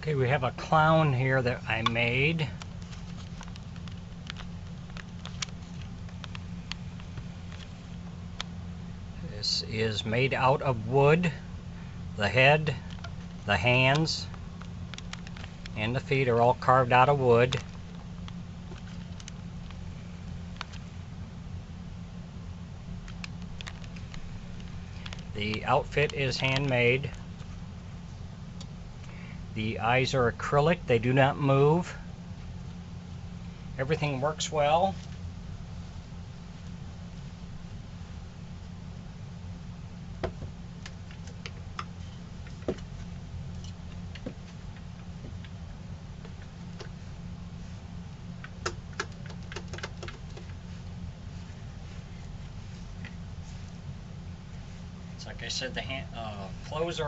Okay, we have a clown here that I made. This is made out of wood. The head, the hands, and the feet are all carved out of wood. The outfit is handmade. The eyes are acrylic, they do not move. Everything works well. It's like I said, the clothes are